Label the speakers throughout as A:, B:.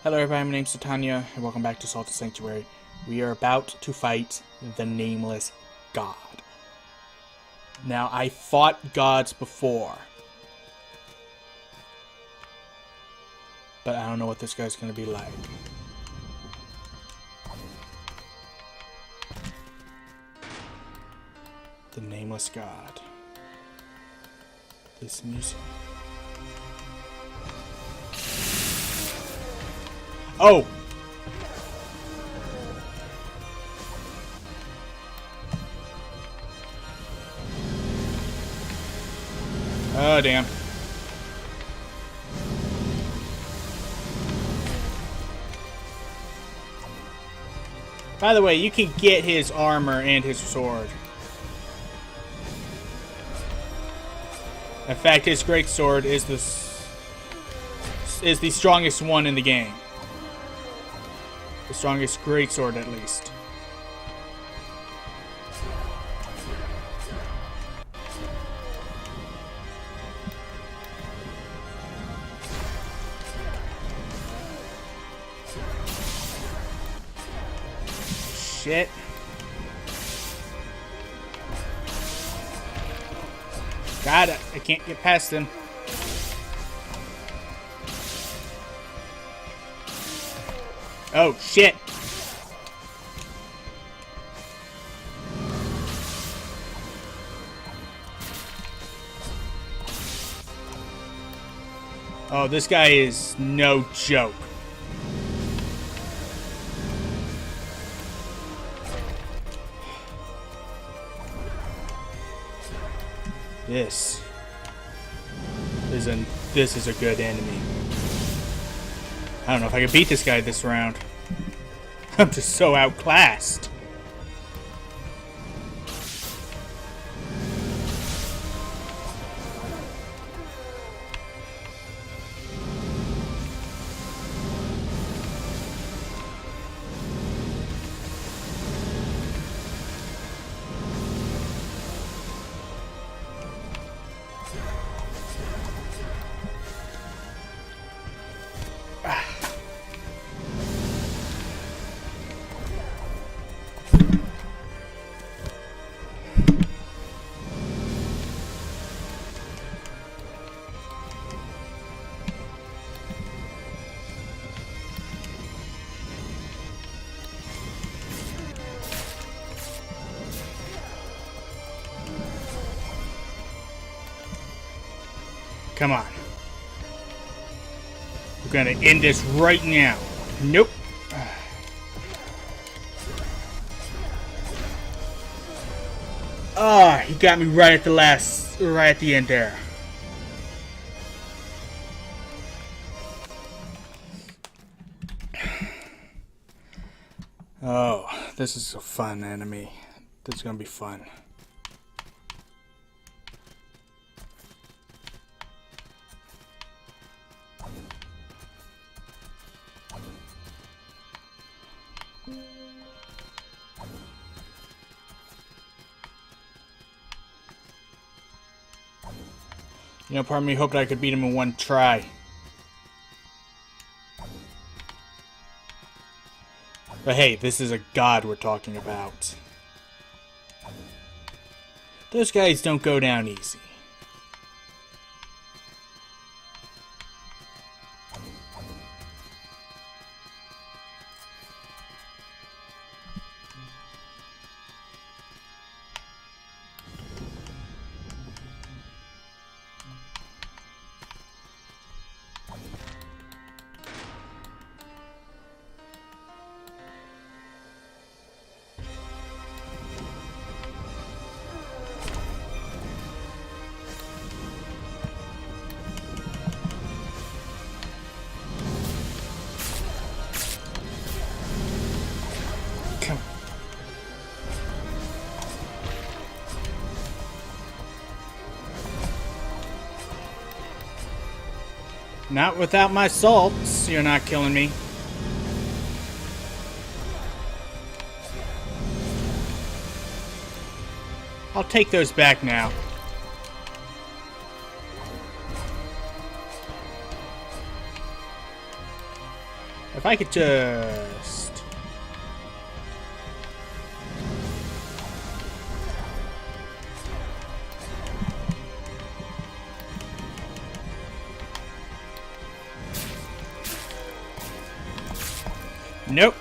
A: Hello everybody, my name's Titania, and welcome back to Salted Sanctuary. We are about to fight the Nameless God. Now, I fought gods before, but I don't know what this guy's going to be like. The Nameless God. This music. Oh! Oh, damn. By the way, you can get his armor and his sword. In fact, his great sword is the strongest one in the game. The strongest greatsword, at least. Shit. God, I can't get past him. Oh, shit. Oh, this guy is no joke. This is a good enemy. I don't know if I can beat this guy this round. I'm just so outclassed. Come on. We're gonna end this right now. Nope. Ah, he got me right at the end there. Oh, this is a fun enemy. This is gonna be fun. You know, part of me hoped I could beat him in one try. But hey, this is a god we're talking about. Those guys don't go down easy. Not without my salts, you're not killing me. I'll take those back now. If I could just... Nope.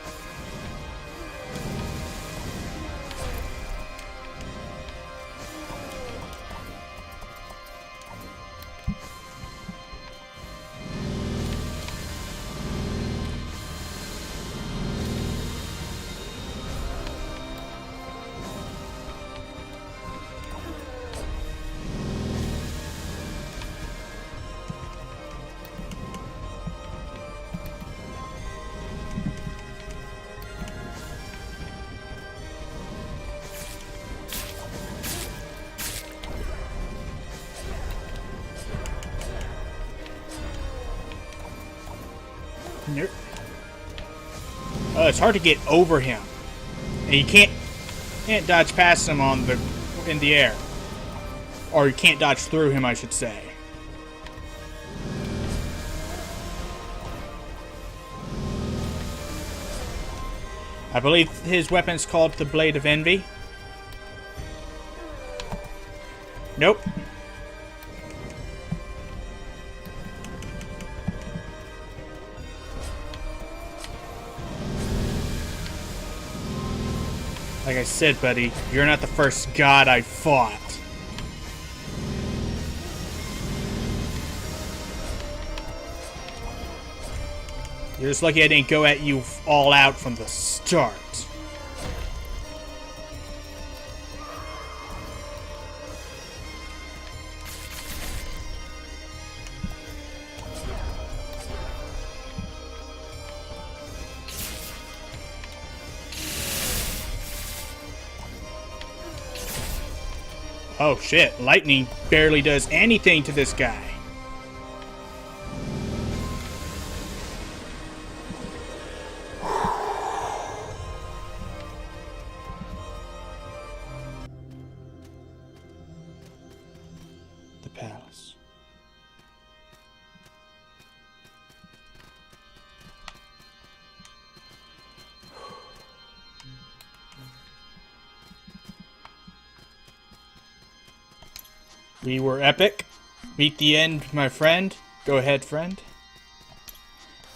A: Nope. It's hard to get over him, and you can't dodge past him in the air, or you can't dodge through him, I should say. I believe his weapon is called the Blade of Envy. Nope. Like I said, buddy, you're not the first god I fought. You're just lucky I didn't go at you all out from the start. Oh shit, lightning barely does anything to this guy. The palace. We were epic. Meet the end, my friend. Go ahead, friend.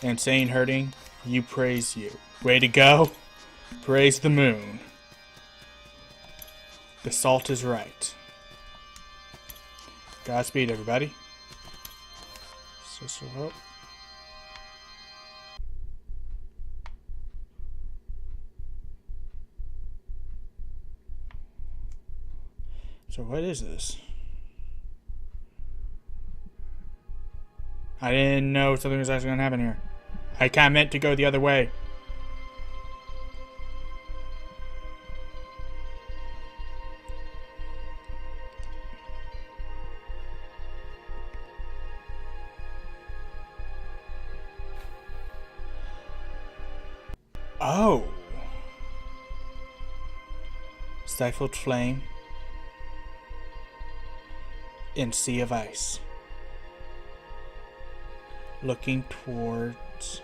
A: Insane hurting. You praise you. Way to go. Praise the moon. The salt is right. Godspeed, everybody. So hope. So what is this? I didn't know something was actually going to happen here. I kind of meant to go the other way. Oh. Stifled flame. In sea of ice. Looking towards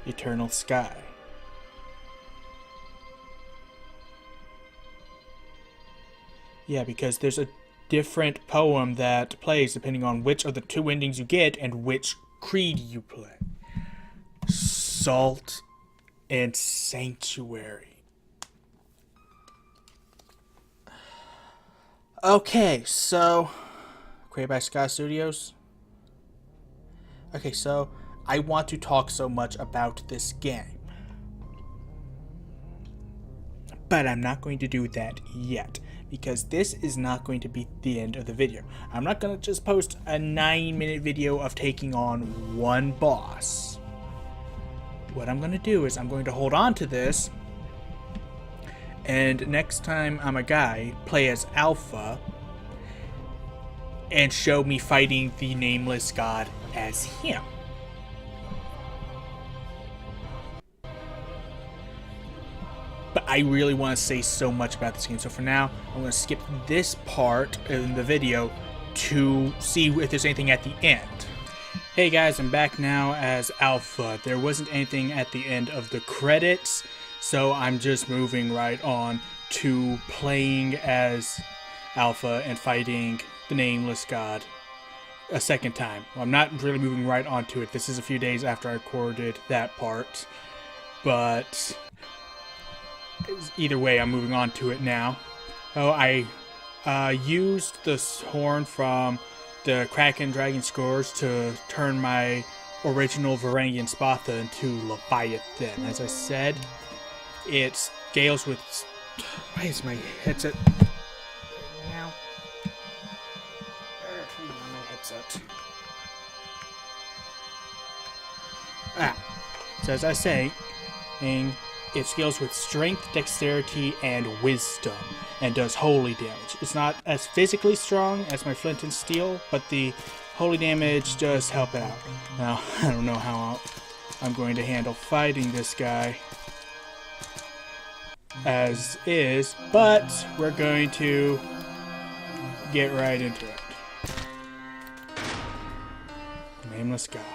A: eternal sky. Yeah, because there's a different poem that plays depending on which of the two endings you get and which creed you play. Salt and Sanctuary. Okay, so created by Sky Studios. Okay, so I want to talk so much about this game, but I'm not going to do that yet because this is not going to be the end of the video. I'm not going to just post a 9-minute video of taking on one boss. What I'm going to do is I'm going to hold on to this, and next time I'm a guy, play as Alpha and show me fighting the nameless god as him. But I really want to say so much about this game, so for now, I'm going to skip this part in the video to see if there's anything at the end. Hey guys, I'm back now as Alpha. There wasn't anything at the end of the credits, so I'm just moving right on to playing as Alpha and fighting the Nameless God a second time. Well, I'm not really moving right onto it. This is a few days after I recorded that part, but either way, I'm moving on to it now. Oh, I used the horn from the Kraken Dragon Scores to turn my original Varangian Spatha into Leviathan. As I said, it scales with... Why is my headset... Now? My headset. So as I say, it scales with strength, dexterity, and wisdom, and does holy damage. It's not as physically strong as my flint and steel, but the holy damage does help out. Now, I don't know how I'm going to handle fighting this guy as is, but we're going to get right into it. Nameless God.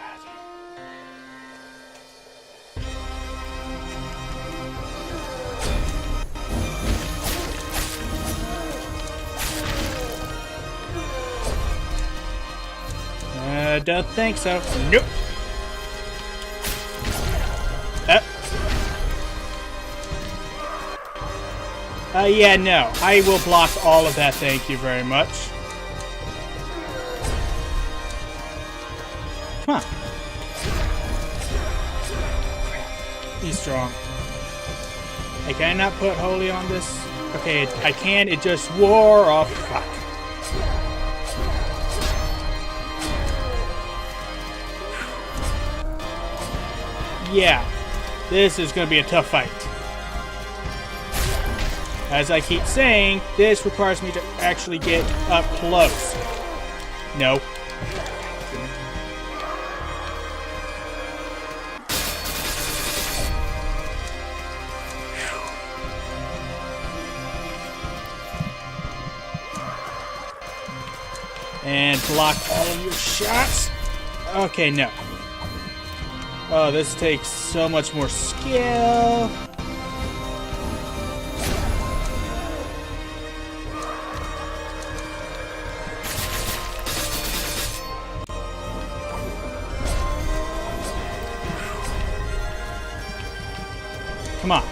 A: Don't think so. Nope. Yeah, no. I will block all of that, thank you very much. Come on. He's strong. I cannot put holy on this. Okay, I can. It just wore off. Fuck. Yeah, this is going to be a tough fight. As I keep saying, this requires me to actually get up close. No. And block all of your shots. Okay, no. Oh, this takes so much more skill. Come on.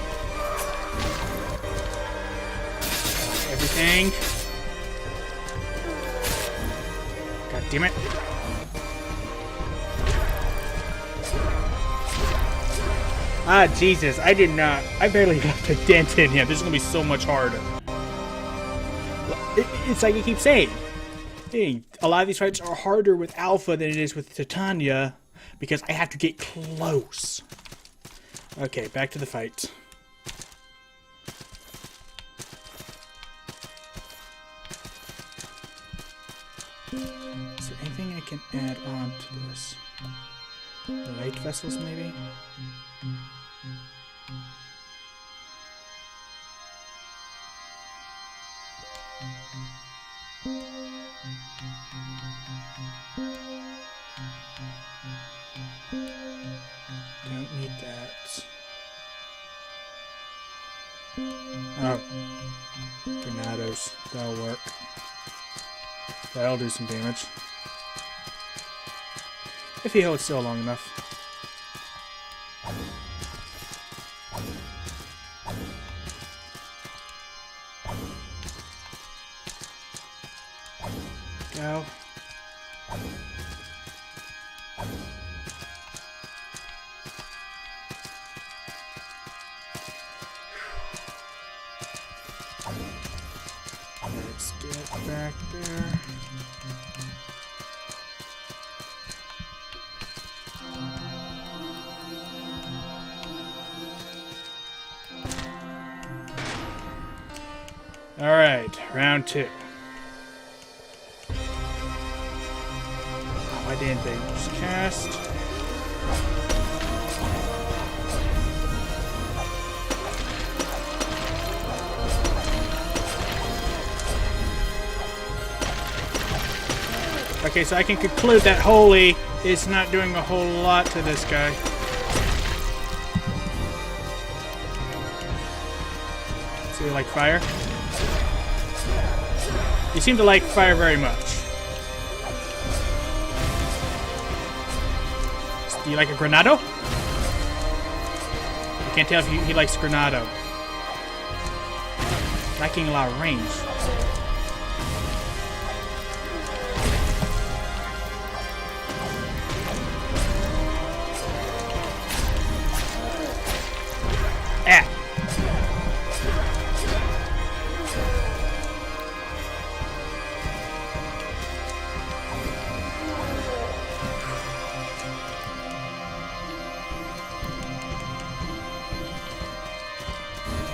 A: Everything. God damn it. Ah, Jesus, I barely left a dent in him. This is going to be so much harder. It's like you keep saying. Hey, a lot of these fights are harder with Alpha than it is with Titania because I have to get close. Okay, back to the fight. Is there anything I can add on to this? Light vessels, maybe? Don't need that. Oh. Tornadoes. That'll work. That'll do some damage. If he holds still long enough. Go. Let's get back there. All right, round two. Why didn't they just cast? Okay, so I can conclude that holy is not doing a whole lot to this guy. So you like fire? You seem to like fire very much. Do you like a Granado? I can't tell if he likes Granado. Lacking a lot of range. Ah!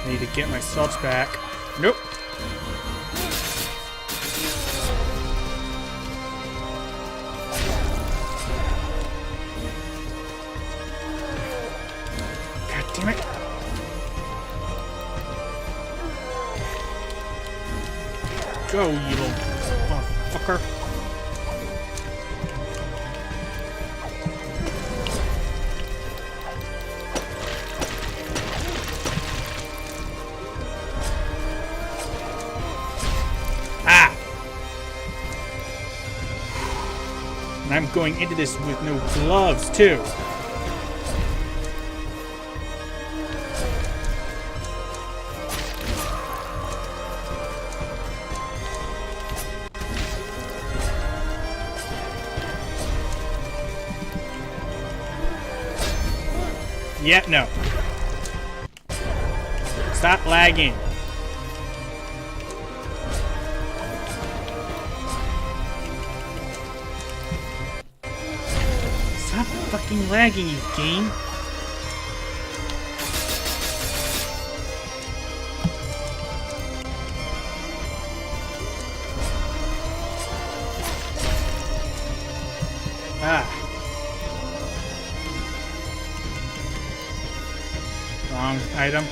A: Need to get my subs back. Nope. God damn it. Go, you little motherfucker. And I'm going into this with no gloves, too. Yeah, no. Stop lagging. Stop fucking lagging, you game. Wrong item.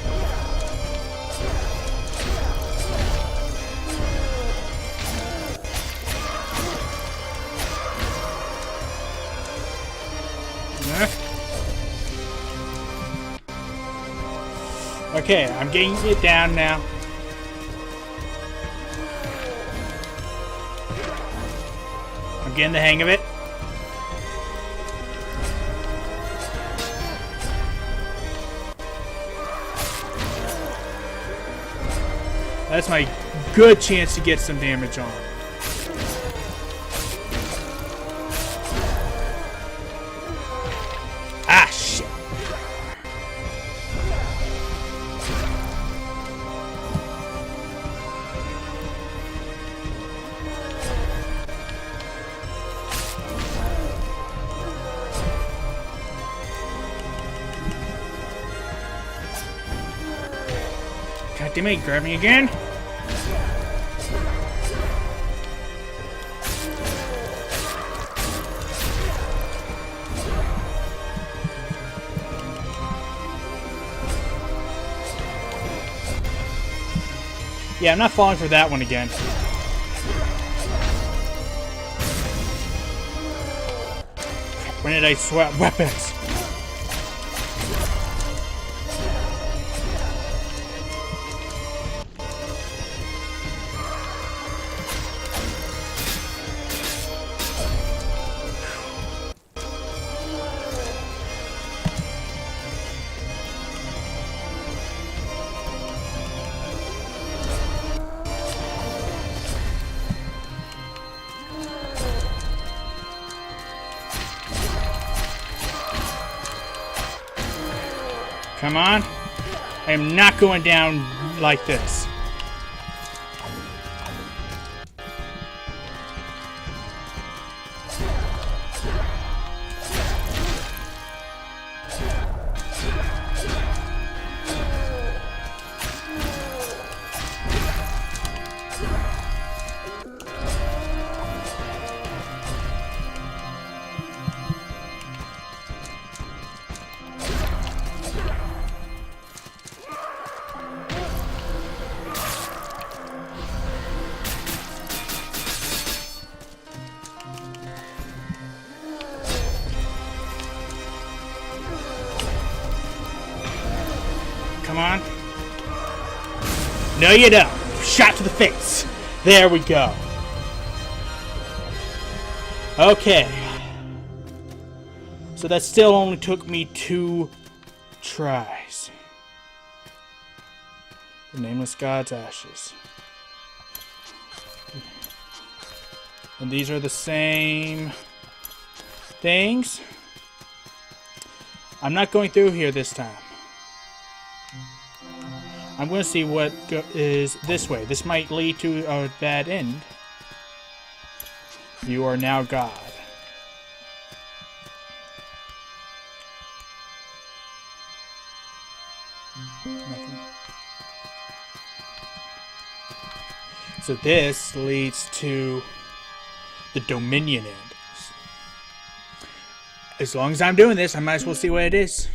A: Okay, I'm getting it down now. I'm getting the hang of it. That's my good chance to get some damage on. Ah, shit. God damn it, grab me again. Yeah, I'm not falling for that one again. When did I swap weapons? Come on. I am not going down like this. Come on. No, you don't. Shot to the face. There we go. Okay. So that still only took me 2 tries. The Nameless God's Ashes. And these are the same things. I'm not going through here this time. I'm going to see what is this way. This might lead to a bad end. You are now God. Nothing. So this leads to the Dominion end. As long as I'm doing this, I might as well see what it is.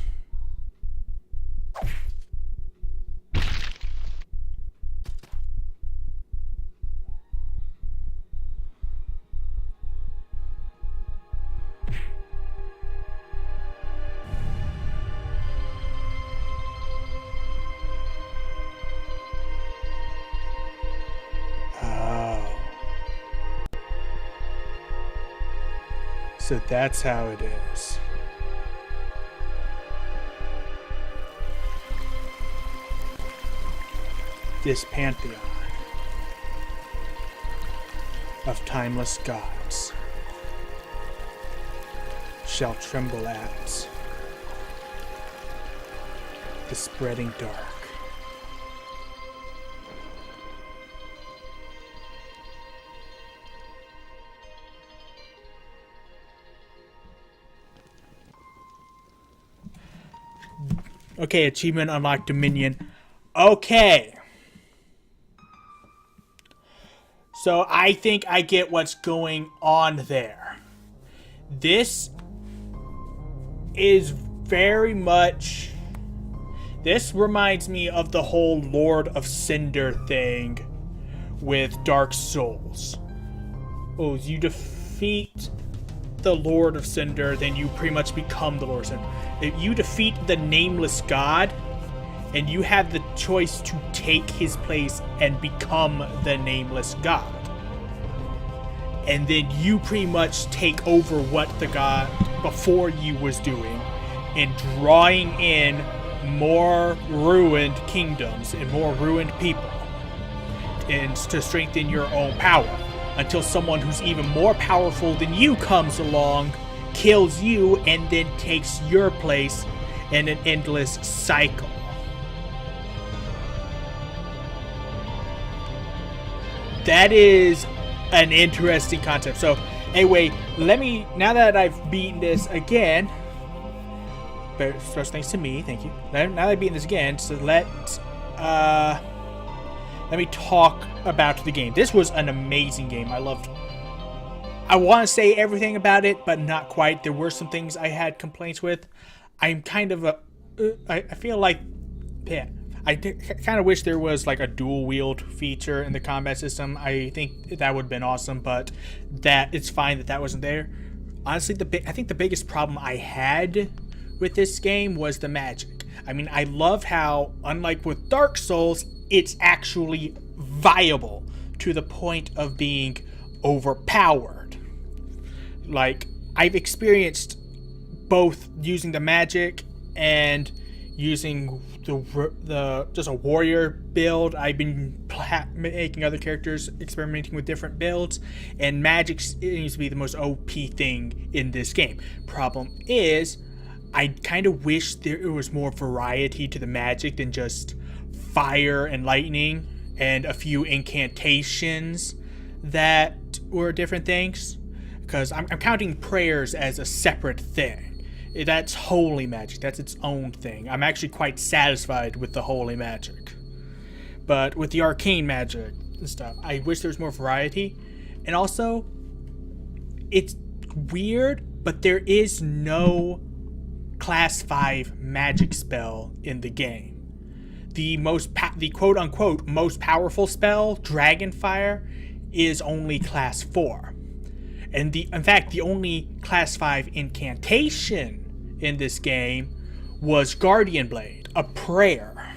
A: So that's how it is. This pantheon of timeless gods shall tremble at the spreading dark. Okay, achievement unlocked Dominion. Okay. So I think I get what's going on there. This is very much... This reminds me of the whole Lord of Cinder thing with Dark Souls. Oh, you defeat the Lord of Cinder, then you pretty much become the Lord of Cinder. If you defeat the Nameless God, and you have the choice to take his place and become the Nameless God. And then you pretty much take over what the God before you was doing, and drawing in more ruined kingdoms and more ruined people, and to strengthen your own power. Until someone who's even more powerful than you comes along, kills you, and then takes your place in an endless cycle. That is an interesting concept. So, anyway, now that I've beaten this again, but first thanks to me, thank you. Now that I've beaten this again, so let me talk about the game. This was an amazing game. I want to say everything about it, but not quite. There were some things I had complaints with. I'm kind of I feel like, yeah, I kind of wish there was like a dual wield feature in the combat system. I think that would have been awesome, but it's fine that wasn't there. Honestly, I think the biggest problem I had with this game was the magic. I mean, I love how, unlike with Dark Souls, it's actually viable to the point of being overpowered. Like, I've experienced both using the magic and using the just a warrior build. I've been making other characters, experimenting with different builds, and magic seems to be the most OP thing in this game. Problem is, I kind of wish there was more variety to the magic than just fire and lightning and a few incantations that were different things. Because I'm counting prayers as a separate thing. That's holy magic. That's its own thing. I'm actually quite satisfied with the holy magic. But with the arcane magic and stuff, I wish there was more variety. And also, it's weird, but there is no class 5 magic spell in the game. The quote-unquote most powerful spell, Dragonfire, is only class 4. And in fact, the only class 5 incantation in this game was Guardian Blade, a prayer.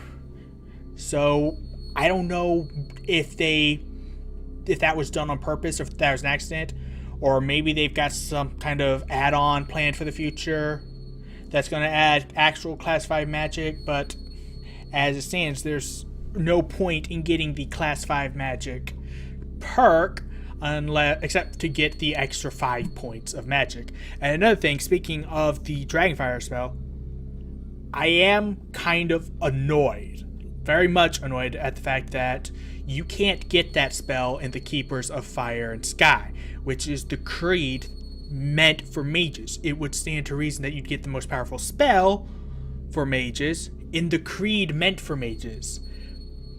A: So I don't know if that was done on purpose, or if that was an accident, or maybe they've got some kind of add-on planned for the future that's going to add actual class 5 magic. But as it stands, there's no point in getting the class 5 magic perk except to get the extra 5 points of magic. And another thing, speaking of the Dragonfire spell, I am kind of annoyed, very much annoyed at the fact that you can't get that spell in the Keepers of Fire and Sky, which is the creed meant for mages. It would stand to reason that you'd get the most powerful spell for mages in the creed meant for mages.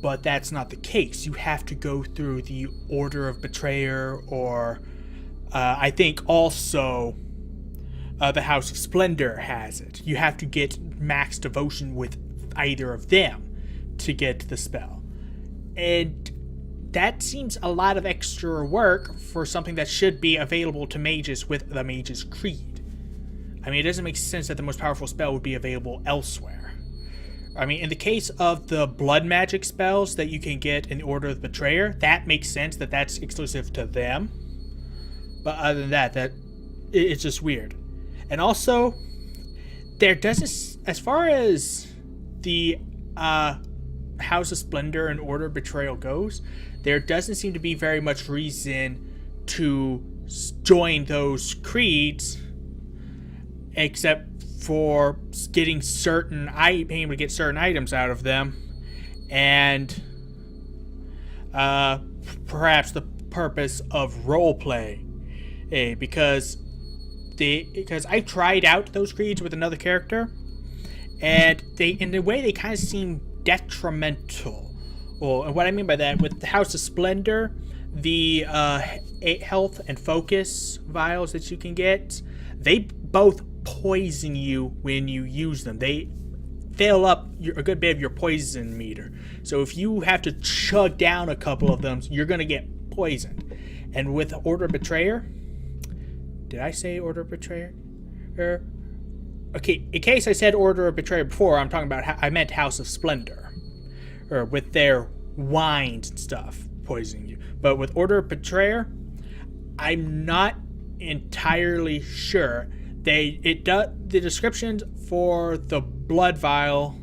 A: But that's not the case. You have to go through the Order of Betrayer, or I think also the House of Splendor has it. You have to get max devotion with either of them to get the spell. And that seems a lot of extra work for something that should be available to mages with the Mage's Creed. I mean, it doesn't make sense that the most powerful spell would be available elsewhere. I mean, in the case of the blood magic spells that you can get in the Order of the Betrayer, that makes sense that that's exclusive to them. But other than that, it's just weird. And also, there doesn't, as far as the House of Splendor and Order of Betrayal goes, there doesn't seem to be very much reason to join those creeds, except for getting being able to get certain items out of them, and perhaps the purpose of roleplay, because I tried out those creeds with another character, and in a way they kind of seem detrimental. Well, and what I mean by that, with the House of Splendor, the health and focus vials that you can get, they both poison you when you use them. They fill up a good bit of your poison meter. So if you have to chug down a couple of them, you're going to get poisoned. And with Order of Betrayer, did I say Order of Betrayer? Okay, in case I said Order of Betrayer before, I'm talking about I meant House of Splendor, or with their wines and stuff poisoning you. But with Order of Betrayer, I'm not entirely sure. The descriptions for the blood vial,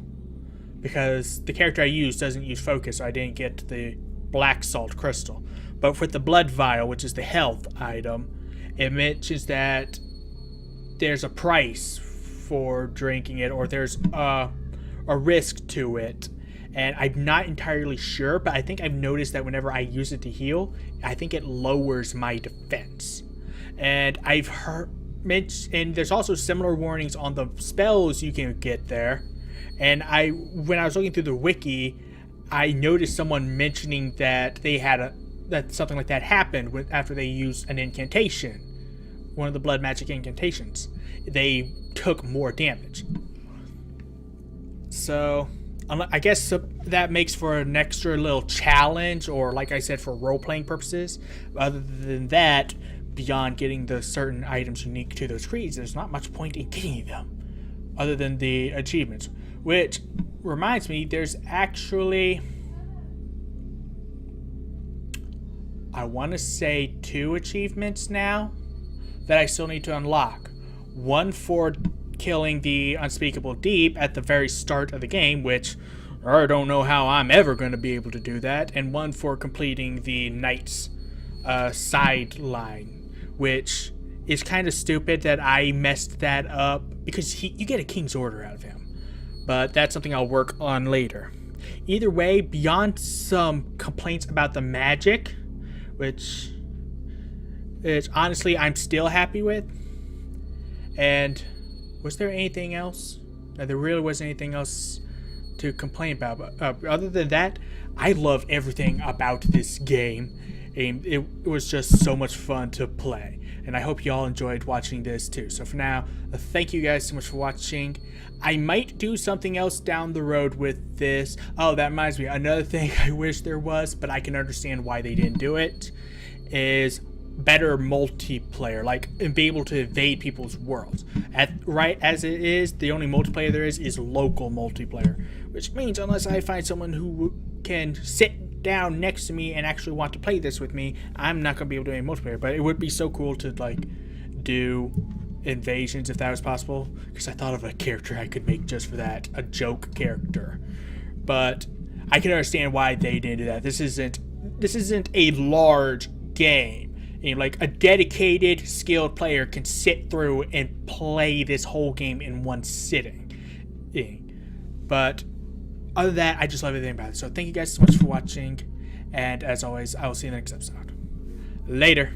A: because the character I use doesn't use focus, so I didn't get the black salt crystal. But with the blood vial, which is the health item, it mentions that there's a price for drinking it, or there's a risk to it. And I'm not entirely sure, but I think I've noticed that whenever I use it to heal, I think it lowers my defense. And I've heard, and there's also similar warnings on the spells you can get there. And when I was looking through the wiki, I noticed someone mentioning that they had that something like that happened after they used an incantation, one of the blood magic incantations. They took more damage. So I guess that makes for an extra little challenge, or like I said, for role-playing purposes. Other than that, beyond getting the certain items unique to those creeds, there's not much point in getting them, other than the achievements. Which reminds me, there's actually, I want to say 2 achievements now that I still need to unlock. One for killing the Unspeakable Deep at the very start of the game, which I don't know how I'm ever going to be able to do that, and one for completing the Knight's sideline, which is kind of stupid that I messed that up, because you get a King's Order out of him. But that's something I'll work on later. Either way, beyond some complaints about the magic, which is honestly I'm still happy with, and was there anything else? No, there really wasn't anything else to complain about. But other than that, I love everything about this game. It was just so much fun to play. And I hope you all enjoyed watching this too. So for now, thank you guys so much for watching. I might do something else down the road with this. Oh, that reminds me. Another thing I wish there was, but I can understand why they didn't do it, is better multiplayer, like, and be able to invade people's worlds. Right as it is, the only multiplayer there is local multiplayer, which means unless I find someone who can sit down next to me and actually want to play this with me, I'm not gonna be able to do any multiplayer. But it would be so cool to like do invasions if that was possible, because I thought of a character I could make just for that, a joke character. But I can understand why they didn't do that. This isn't a large game. Like, a dedicated, skilled player can sit through and play this whole game in one sitting. But other than that, I just love everything about it. So thank you guys so much for watching, and as always, I will see you in the next episode. Later.